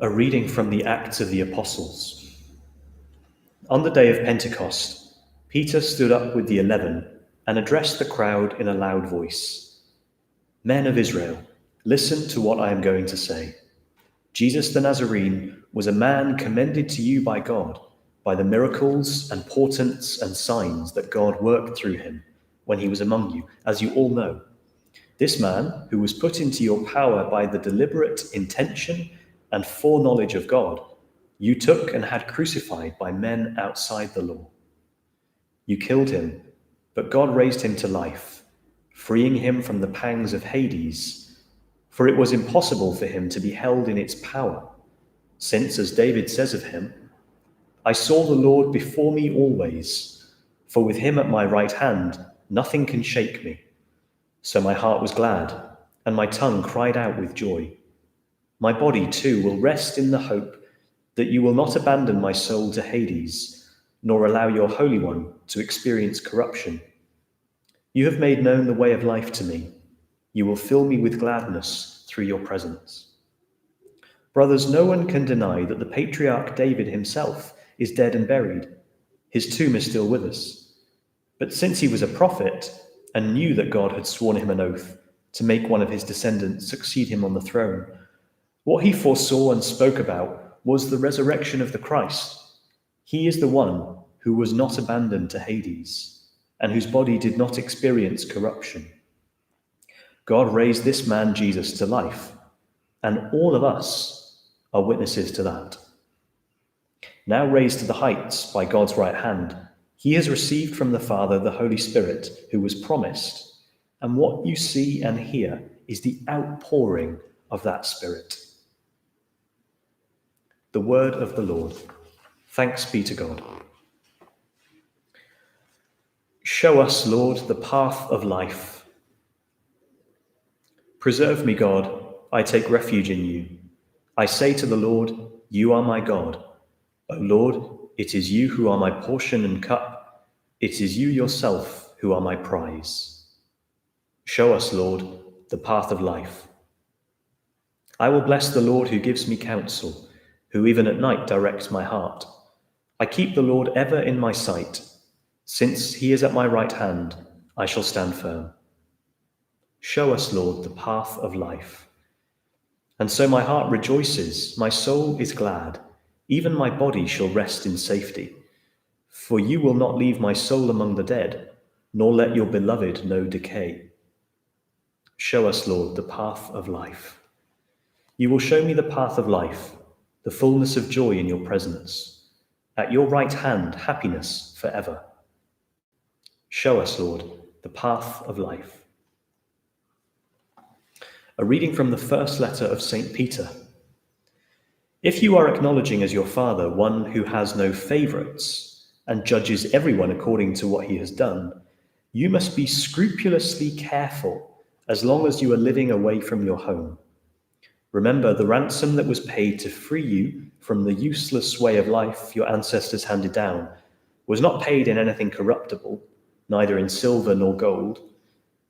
A reading from the Acts of the Apostles. On the day of Pentecost, Peter stood up with the 11 and addressed the crowd in a loud voice. Men of Israel, listen to what I am going to say. Jesus the Nazarene was a man commended to you by God, by the miracles and portents and signs that God worked through him when he was among you, as you all know. This man, who was put into your power by the deliberate intention and foreknowledge of God, you took and had crucified by men outside the law. You killed him, but God raised him to life, freeing him from the pangs of Hades, for it was impossible for him to be held in its power, since, as David says of him, I saw the Lord before me always, for with him at my right hand nothing can shake me. So my heart was glad, and my tongue cried out with joy. My body too will rest in the hope that you will not abandon my soul to Hades, nor allow your Holy One to experience corruption. You have made known the way of life to me. You will fill me with gladness through your presence. Brothers, no one can deny that the patriarch David himself is dead and buried. His tomb is still with us. But since he was a prophet, and knew that God had sworn him an oath to make one of his descendants succeed him on the throne, what he foresaw and spoke about was the resurrection of the Christ. He is the one who was not abandoned to Hades, and whose body did not experience corruption. God raised this man Jesus to life, and all of us are witnesses to that. Now raised to the heights by God's right hand, he has received from the Father the Holy Spirit who was promised, and what you see and hear is the outpouring of that Spirit. The word of the Lord. Thanks be to God. Show us, Lord, the path of life. Preserve me, God, I take refuge in you. I say to the Lord, you are my God. O Lord, it is you who are my portion and cup. It is you yourself who are my prize. Show us, Lord, the path of life. I will bless the Lord who gives me counsel, who even at night directs my heart. I keep the Lord ever in my sight. Since he is at my right hand, I shall stand firm. Show us, Lord, the path of life. And so my heart rejoices, my soul is glad, even my body shall rest in safety. For you will not leave my soul among the dead, nor let your beloved know decay. Show us, Lord, the path of life. You will show me the path of life, the fullness of joy in your presence. At your right hand, happiness forever. Show us, Lord, the path of life. A reading from the first letter of St. Peter. If you are acknowledging as your father one who has no favorites and judges everyone according to what he has done, you must be scrupulously careful as long as you are living away from your home. Remember the ransom that was paid to free you from the useless way of life your ancestors handed down was not paid in anything corruptible, neither in silver nor gold,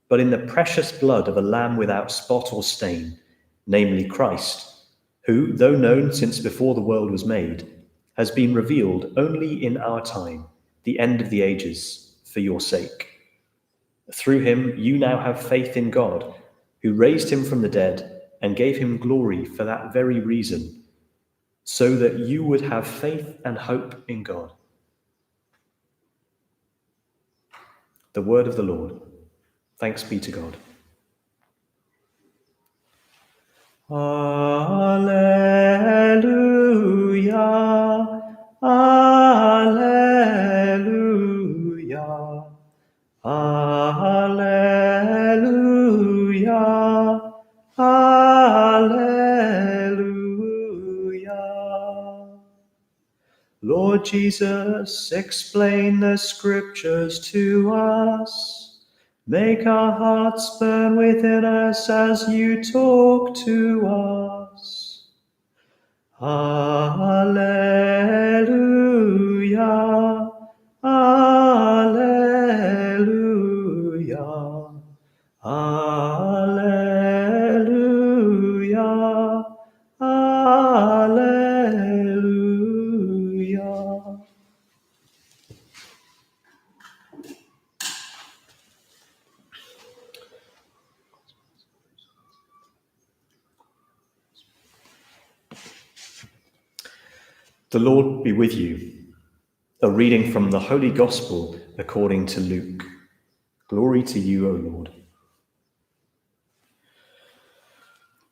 but in the precious blood of a lamb without spot or stain, namely Christ, who, though known since before the world was made, has been revealed only in our time, the end of the ages, for your sake. Through him you now have faith in God, who raised him from the dead and gave him glory for that very reason, so that you would have faith and hope in God. The word of the Lord. Thanks be to God. Alleluia, alleluia, alleluia, alleluia. Lord Jesus, explain the scriptures to us. Make our hearts burn within us as you talk to us. Alleluia, alleluia, alleluia, alleluia. The Lord be with you. A reading from the Holy Gospel according to Luke. Glory to you, O Lord.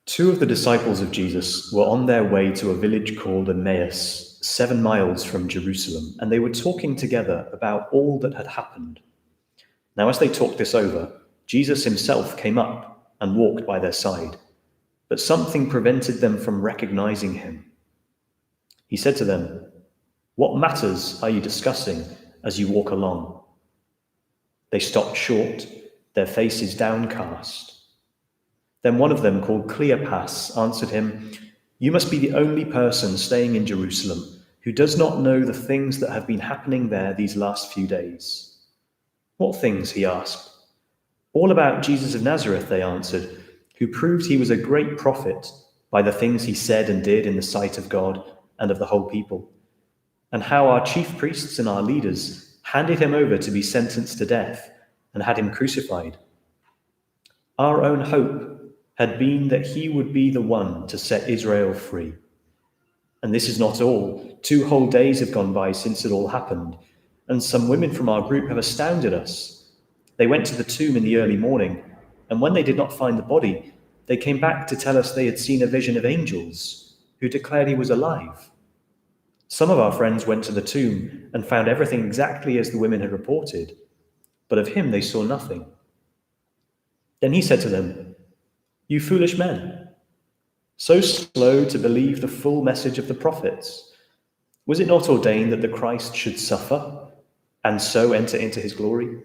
Two of the disciples of Jesus were on their way to a village called Emmaus, 7 miles from Jerusalem, and they were talking together about all that had happened. Now, as they talked this over, Jesus himself came up and walked by their side, but something prevented them from recognizing him. He said to them, "What matters are you discussing as you walk along?" They stopped short, their faces downcast. Then one of them, called Cleopas, answered him, "You must be the only person staying in Jerusalem who does not know the things that have been happening there these last few days." "What things?" he asked. "All about Jesus of Nazareth," they answered, "who proved he was a great prophet by the things he said and did in the sight of God and of the whole people, and how our chief priests and our leaders handed him over to be sentenced to death and had him crucified. Our own hope had been that he would be the one to set Israel free. And this is not all. 2 whole days have gone by since it all happened, and some women from our group have astounded us. They went to the tomb in the early morning, and when they did not find the body, they came back to tell us they had seen a vision of angels who declared he was alive. Some of our friends went to the tomb and found everything exactly as the women had reported, but of him they saw nothing." Then he said to them, "You foolish men, so slow to believe the full message of the prophets. Was it not ordained that the Christ should suffer and so enter into his glory?"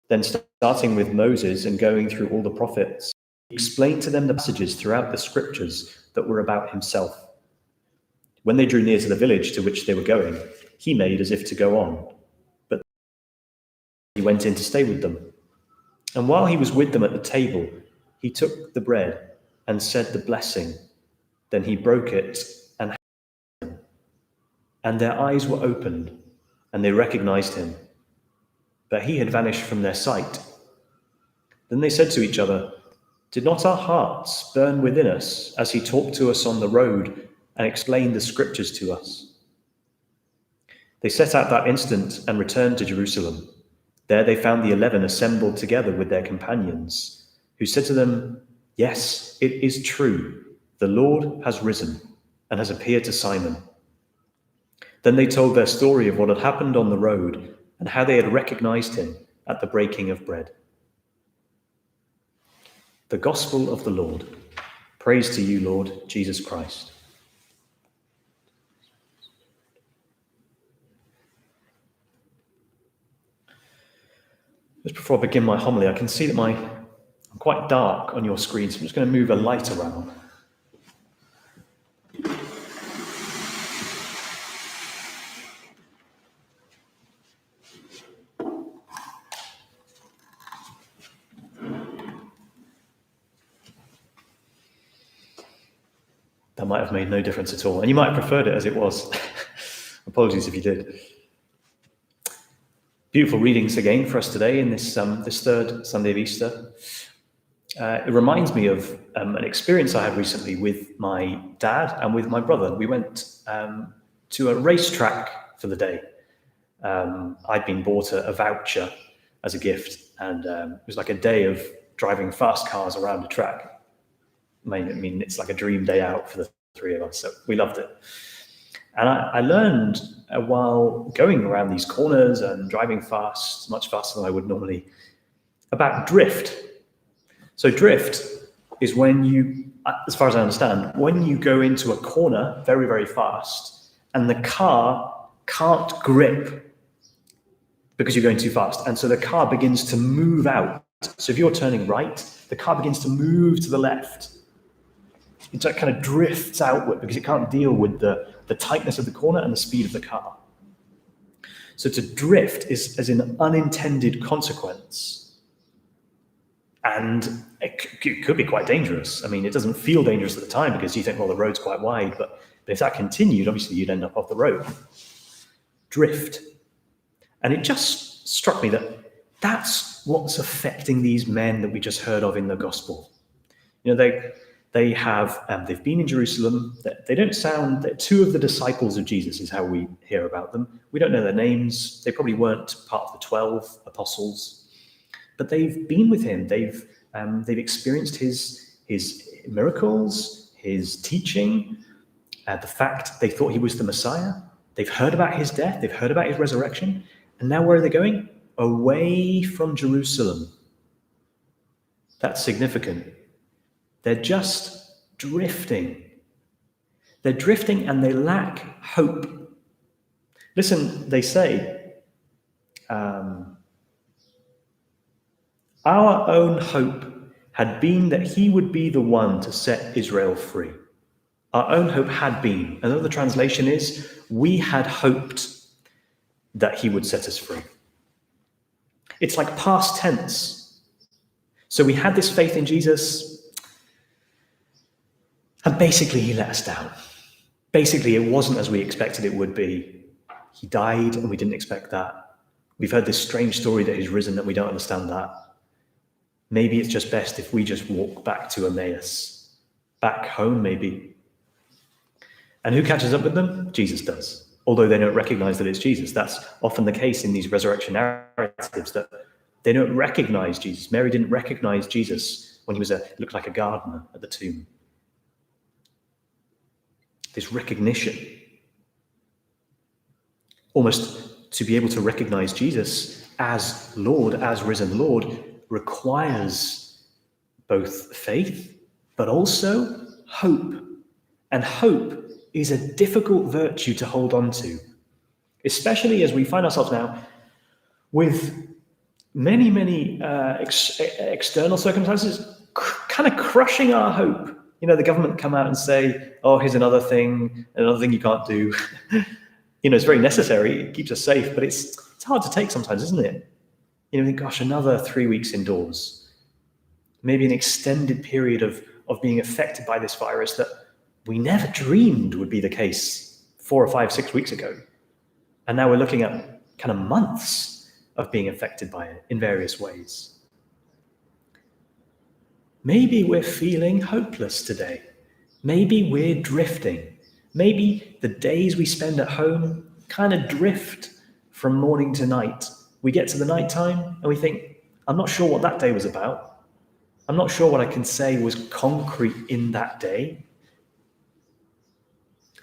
Then starting with Moses and going through all the prophets, he explained to them the passages throughout the scriptures that were about himself. When they drew near to the village to which they were going, he made as if to go on, but he went in to stay with them. And while he was with them at the table, he took the bread and said the blessing. Then he broke it and handed them. And their eyes were opened, and they recognized him, but he had vanished from their sight. Then they said to each other, "Did not our hearts burn within us as he talked to us on the road and explained the scriptures to us?" They set out that instant and returned to Jerusalem. There they found the 11 assembled together with their companions, who said to them, "Yes, it is true. The Lord has risen and has appeared to Simon." Then they told their story of what had happened on the road and how they had recognized him at the breaking of bread. The Gospel of the Lord. Praise to you, Lord Jesus Christ. Just before I begin my homily, I can see that I'm quite dark on your screen, so I'm just going to move a light around. That might have made no difference at all, and you might have preferred it as it was. Apologies if you did. Beautiful readings again for us today in this third Sunday of Easter. It reminds me of an experience I had recently with my dad and with my brother. We went to a racetrack for the day. I'd been bought a voucher as a gift, and it was like a day of driving fast cars around a track. I mean, it's like a dream day out for the 3 of us, so we loved it. And I learned while going around these corners and driving fast, much faster than I would normally, about drift. So drift is when you, as far as I understand, when you go into a corner very, very fast and the car can't grip because you're going too fast. And so the car begins to move out. So if you're turning right, the car begins to move to the left. It just kind of drifts outward because it can't deal with the tightness of the corner and the speed of the car. So to drift is as an unintended consequence. And it could be quite dangerous. I mean, it doesn't feel dangerous at the time because you think, well, the road's quite wide, but if that continued, obviously you'd end up off the road. Drift. And it just struck me that that's what's affecting these men that we just heard of in the gospel. You know, They've been in Jerusalem. They don't sound, they're two of the disciples of Jesus is how we hear about them. We don't know their names. They probably weren't part of the 12 apostles, but they've been with him. They've experienced his miracles, his teaching, the fact they thought he was the Messiah. They've heard about his death. They've heard about his resurrection. And now where are they going? Away from Jerusalem. That's significant. They're just drifting. They're drifting and they lack hope. Listen, they say, our own hope had been that he would be the one to set Israel free. Our own hope had been. Another translation is, we had hoped that he would set us free. It's like past tense. So we had this faith in Jesus, and basically he let us down. Basically, it wasn't as we expected it would be. He died and we didn't expect that. We've heard this strange story that he's risen and we don't understand that. Maybe it's just best if we just walk back to Emmaus, back home maybe. And who catches up with them? Jesus does. Although they don't recognize that it's Jesus. That's often the case in these resurrection narratives, that they don't recognize Jesus. Mary didn't recognize Jesus when he looked like a gardener at the tomb. This recognition. Almost to be able to recognize Jesus as Lord, as risen Lord, requires both faith, but also hope. And hope is a difficult virtue to hold on to, especially as we find ourselves now with many external circumstances kind of crushing our hope. The government come out and say, oh, here's another thing you can't do. It's very necessary. It keeps us safe, but it's hard to take sometimes, isn't it? Think, gosh, another 3 weeks indoors. Maybe an extended period of being affected by this virus that we never dreamed would be the case 4 or 5, 6 weeks ago. And now we're looking at kind of months of being affected by it in various ways. Maybe we're feeling hopeless today. Maybe we're drifting. Maybe the days we spend at home kind of drift from morning to night. We get to the nighttime and we think, I'm not sure what that day was about. I'm not sure what I can say was concrete in that day.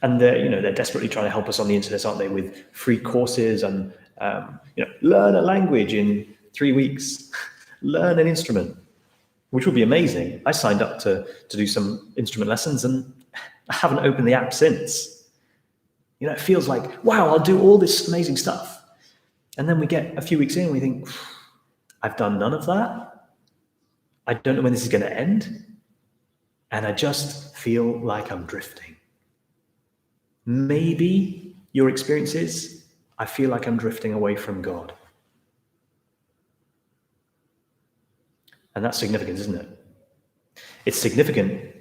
And they're desperately trying to help us on the internet, aren't they, with free courses and learn a language in 3 weeks, learn an instrument, which would be amazing. I signed up to do some instrument lessons and I haven't opened the app since. It feels like, wow, I'll do all this amazing stuff. And then we get a few weeks in and we think, I've done none of that. I don't know when this is going to end. And I just feel like I'm drifting. Maybe your experience is, I feel like I'm drifting away from God. And that's significant, isn't it? It's significant,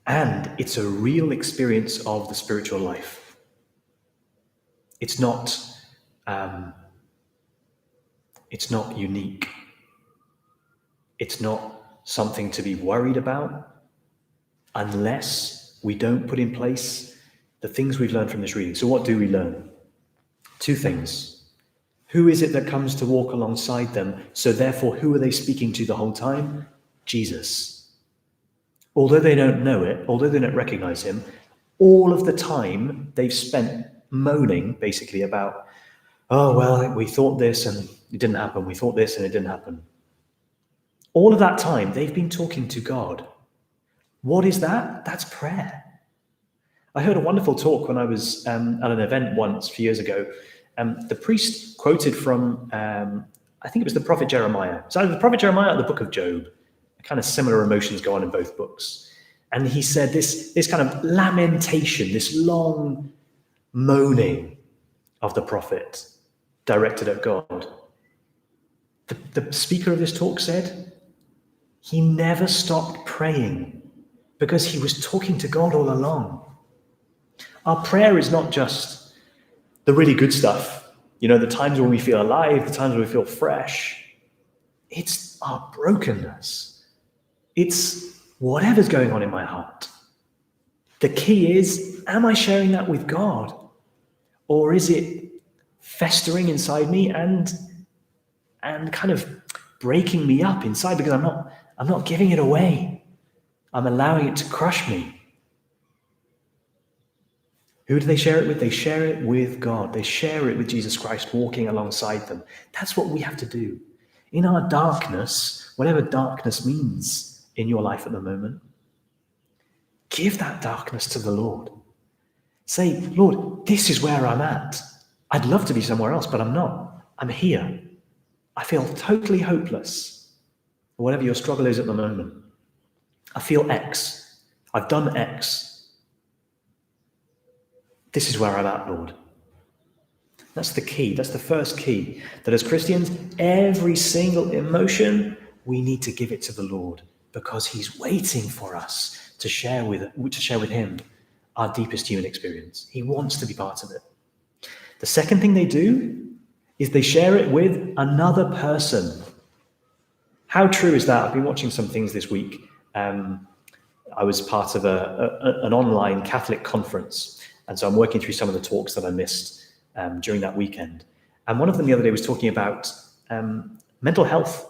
and it's a real experience of the spiritual life. It's not unique. It's not something to be worried about unless we don't put in place the things we've learned from this reading. So what do we learn? 2 things. Who is it that comes to walk alongside them? So therefore, who are they speaking to the whole time? Jesus. Although they don't know it, although they don't recognize him, all of the time they've spent moaning basically about, oh, well, we thought this and it didn't happen. We thought this and it didn't happen. All of that time, they've been talking to God. What is that? That's prayer. I heard a wonderful talk when I was at an event once a few years ago. The priest quoted from, I think it was the prophet Jeremiah. So either the prophet Jeremiah or the book of Job. Kind of similar emotions go on in both books. And he said this kind of lamentation, this long moaning of the prophet directed at God. The speaker of this talk said he never stopped praying because he was talking to God all along. Our prayer is not just the really good stuff, the times when we feel alive, the times when we feel fresh. It's our brokenness. It's whatever's going on in my heart. The key is, am I sharing that with God? Or is it festering inside me and kind of breaking me up inside because I'm not giving it away. I'm allowing it to crush me. Who do they share it with? They share it with God. They share it with Jesus Christ walking alongside them. That's what we have to do. In our darkness, whatever darkness means in your life at the moment, give that darkness to the Lord. Say, Lord, this is where I'm at. I'd love to be somewhere else, but I'm not. I'm here. I feel totally hopeless. Whatever your struggle is at the moment. I feel X. I've done X. This is where I'm at, Lord. That's the key. That's the first key. That as Christians, every single emotion, we need to give it to the Lord because he's waiting for us to share with him our deepest human experience. He wants to be part of it. The second thing they do is they share it with another person. How true is that? I've been watching some things this week. I was part of an online Catholic conference, and so I'm working through some of the talks that I missed during that weekend. And one of them the other day was talking about mental health,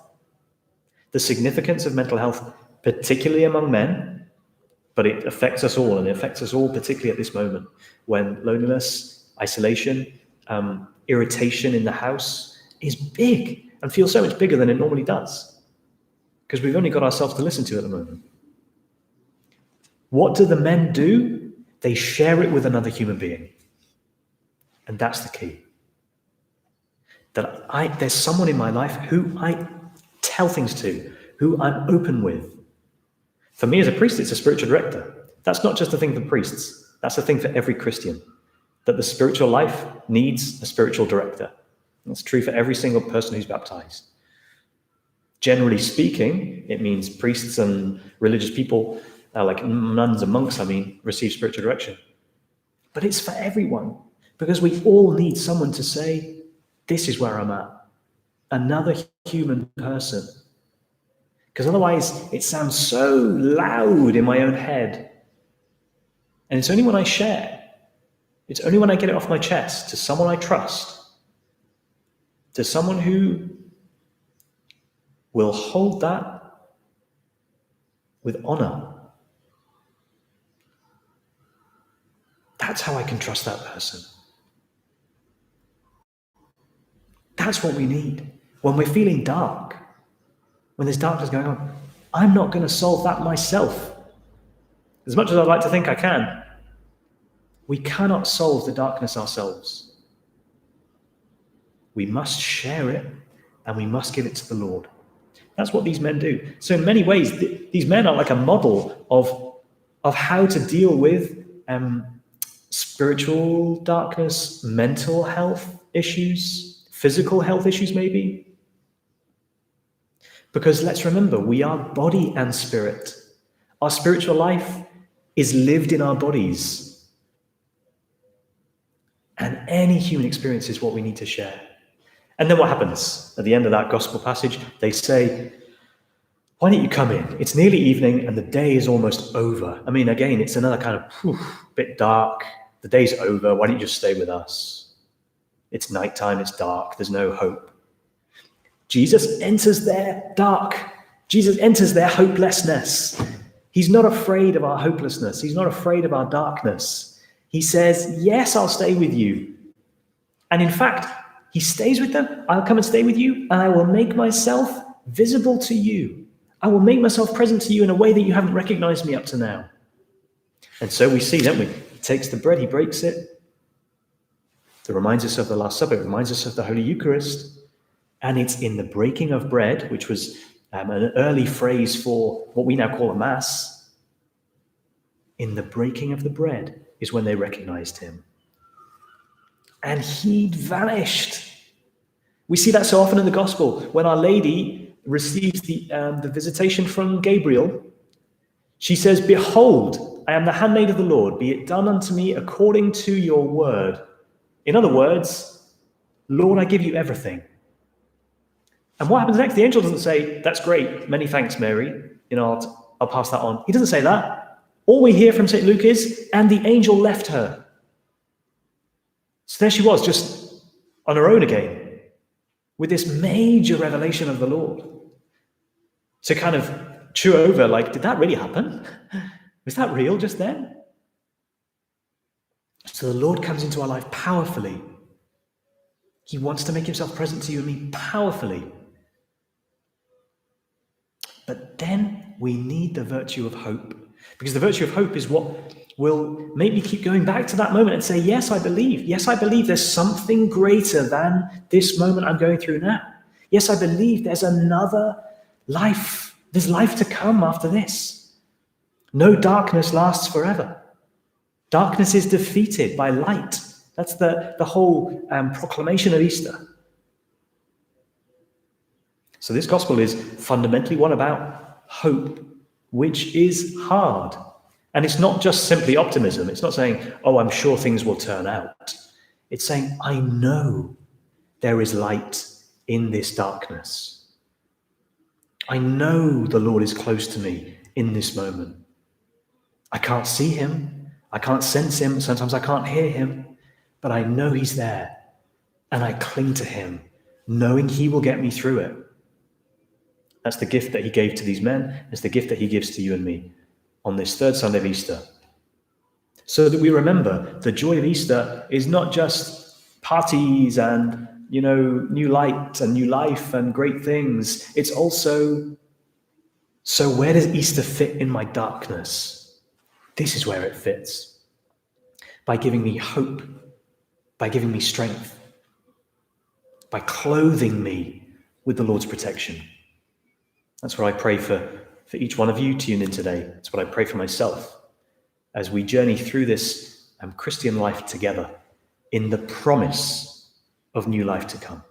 the significance of mental health, particularly among men, but it affects us all, and it affects us all particularly at this moment when loneliness, isolation, irritation in the house is big and feels so much bigger than it normally does because we've only got ourselves to listen to at the moment. What do the men do? They share it with another human being. And that's the key. That there's someone in my life who I tell things to, who I'm open with. For me as a priest, it's a spiritual director. That's not just a thing for priests. That's a thing for every Christian. That the spiritual life needs a spiritual director. That's true for every single person who's baptized. Generally speaking, it means priests and religious people, like nuns and monks, receive spiritual direction. But it's for everyone, because we all need someone to say, this is where I'm at. Another human person. Because otherwise, it sounds so loud in my own head. And it's only when I share, it's only when I get it off my chest to someone I trust, to someone who will hold that with honor. That's how I can trust that person. That's what we need. When we're feeling dark, when there's darkness going on, I'm not going to solve that myself. As much as I'd like to think I can. We cannot solve the darkness ourselves. We must share it and we must give it to the Lord. That's what these men do. So in many ways, these men are like a model of how to deal with spiritual darkness, mental health issues, physical health issues maybe. Because let's remember, we are body and spirit. Our spiritual life is lived in our bodies. And any human experience is what we need to share. And then what happens? At the end of that gospel passage, they say, why don't you come in? It's nearly evening and the day is almost over. Again, it's another kind of bit dark. The day's over. Why don't you just stay with us? It's nighttime. It's dark. There's no hope. Jesus enters their dark. Jesus enters their hopelessness. He's not afraid of our hopelessness. He's not afraid of our darkness. He says, yes, I'll stay with you. And in fact, he stays with them. I'll come and stay with you, and I will make myself visible to you. I will make myself present to you in a way that you haven't recognized me up to now. And so we see, don't we? He takes the bread, he breaks it. It reminds us of the Last Supper. It reminds us of the Holy Eucharist. And it's in the breaking of bread, which was an early phrase for what we now call a mass. In the breaking of the bread is when they recognized him. And he'd vanished. We see that so often in the gospel. When Our Lady receives the visitation from Gabriel, she says, behold, I am the handmaid of the Lord. Be it done unto me according to your word. In other words, Lord, I give you everything. And what happens next? The angel doesn't say, that's great. Many thanks, Mary. I'll pass that on. He doesn't say that. All we hear from St. Luke is, and the angel left her. So there she was, just on her own again, with this major revelation of the Lord. To kind of chew over, like, did that really happen? Was that real just then? So the Lord comes into our life powerfully. He wants to make himself present to you and me powerfully. But then we need the virtue of hope. Because the virtue of hope is what will make me keep going back to that moment and say, yes, I believe. Yes, I believe there's something greater than this moment I'm going through now. Yes, I believe there's another life. There's life to come after this. No darkness lasts forever. Darkness is defeated by light. That's the whole proclamation of Easter. So this gospel is fundamentally one about hope, which is hard. And it's not just simply optimism. It's not saying, oh, I'm sure things will turn out. It's saying, I know there is light in this darkness. I know the Lord is close to me in this moment. I can't see him. I can't sense him. Sometimes I can't hear him. But I know he's there. And I cling to him, knowing he will get me through it. That's the gift that he gave to these men. It's the gift that he gives to you and me on this third Sunday of Easter. So that we remember the joy of Easter is not just parties and, new light and new life and great things. It's also, so where does Easter fit in my darkness? This is where it fits. By giving me hope, by giving me strength, by clothing me with the Lord's protection. That's what I pray for each one of you tuned in today. That's what I pray for myself as we journey through this Christian life together in the promise of new life to come.